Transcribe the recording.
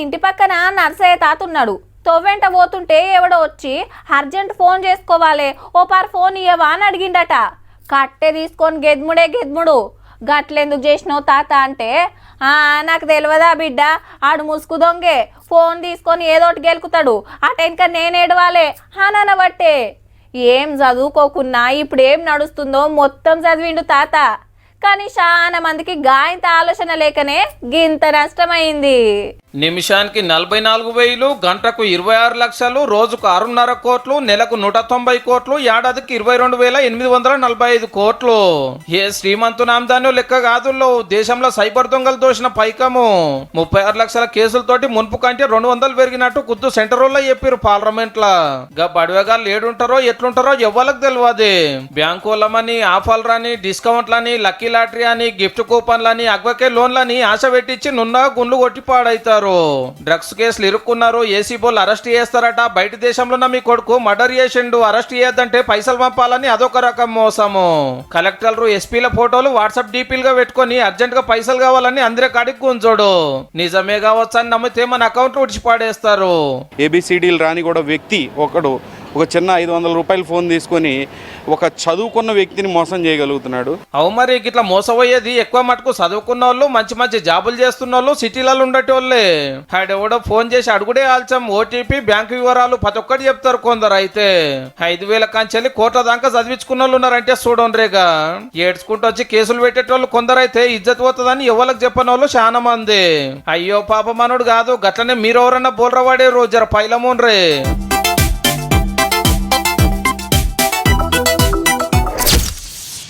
ఇంటి పక్కన నర్సయ్య తాతున్నాడు. తొవ్వెంట పోతుంటే ఎవడో వచ్చి అర్జెంట్ ఫోన్ చేసుకోవాలి, ఓ పార్ ఫోన్ ఇయ్యవా అని అడిగిండట. కట్టె తీసుకొని గెద్ముడు. గట్లెందుకు చేసినావు తాత అంటే, నాకు తెలియదా బిడ్డ, ఆడు ముసుగు దొంగే, ఫోన్ తీసుకొని ఏదోటి గెలుకుతాడు, అటెనక నేనేడవాలే అనబట్టే. ఏం చదువుకోకున్నా ఇప్పుడు ఏం నడుస్తుందో మొత్తం చదివిండు తాత. కానీ చాలా మందికి గాయంత ఆలోచన లేకనే గింత నష్టమైంది. నిమిషానికి 44,000, గంటకు 26 లక్షలు, రోజుకు 6.5 కోట్లు, నెలకు 190 కోట్లు, ఏడాదికి 22,845 కోట్లు. ఏ శ్రీమంతు నామదాన్యం లెక్క కాదుల్లో. దేశంలో సైబర్ దొంగలు దోషిన పైకము 36 లక్షల కేసులతోటి మున్పు కంటే 200 పెరిగినట్టు కుద్దు సెంటర్లో చెప్పారు పార్లమెంట్ లా. గా బడివేగాళ్ళు ఏడుంటారో ఎట్లుంటారో ఎవ్వలకు తెలియదు. బ్యాంకులమని, ఆఫర్లని, డిస్కౌంట్లని, లక్కీ లాటరీ అని, గిఫ్ట్ కూపన్లని, అగ్వకే లోన్లని ఆశ పెట్టించి నున్నా గుండ్లు కొట్టి పాడైతారు. డ్రగ్స్ కేసులు ఇరుక్కున్నారు, ఏసీ బోల్ అరెస్ట్ చేస్తారట. బయట దేశంలో మీ కొడుకు మర్డర్ చేసిండు, అరెస్ట్ చేయొద్దంటే పైసలు పంపాలని అదొక రకం మోసము. కలెక్టర్లు, ఎస్పీల ఫోటోలు వాట్సాప్ డీపీలుగా పెట్టుకుని అర్జెంట్ గా పైసలు కావాలని అందరి కాడికి గుంజోడు. నిజమే కావచ్చని నమ్మితే మన అకౌంట్ ఉడిచిపాడేస్తారు. ఏబిసిడీలు రాని కూడా వ్యక్తి ఒకడు ఒక చిన్న 500 రూపాయల ఫోన్ తీసుకొని ఒక చదువుకున్న వ్యక్తిని మోసం చేయగలుగుతున్నాడు. అవు మరి ఇట్లా మోసపోయేది ఎక్కువ మటుకు చదువుకున్న వాళ్ళు, మంచి మంచి జాబులు చేస్తున్న వాళ్ళు, సిటీలలో ఉండేటోళ్ళే. ఆడెవడో ఫోన్ చేసి అడుగుడే ఆల్చం, ఓటీపీ, బ్యాంకు వివరాలు ప్రతి ఒక్కటి చెప్తారు కొందరు. అయితే 5,000 కాంచెల్లి కోట్ల దాకా చదివించుకున్న వాళ్ళు ఉన్నారంటే చూడండిగా. ఏడ్చుకుంటూ వచ్చి కేసులు పెట్టేటోళ్ళు కొందరైతే ఇజ్జత్ పోతుందని ఎవరికి చెప్పని వాళ్ళు చాలా మంది. అయ్యో పాప మనోడు కాదు, గట్లనే మీరెవరన్నా బోల్రవాడే రోజు జర పైలమోన్రే.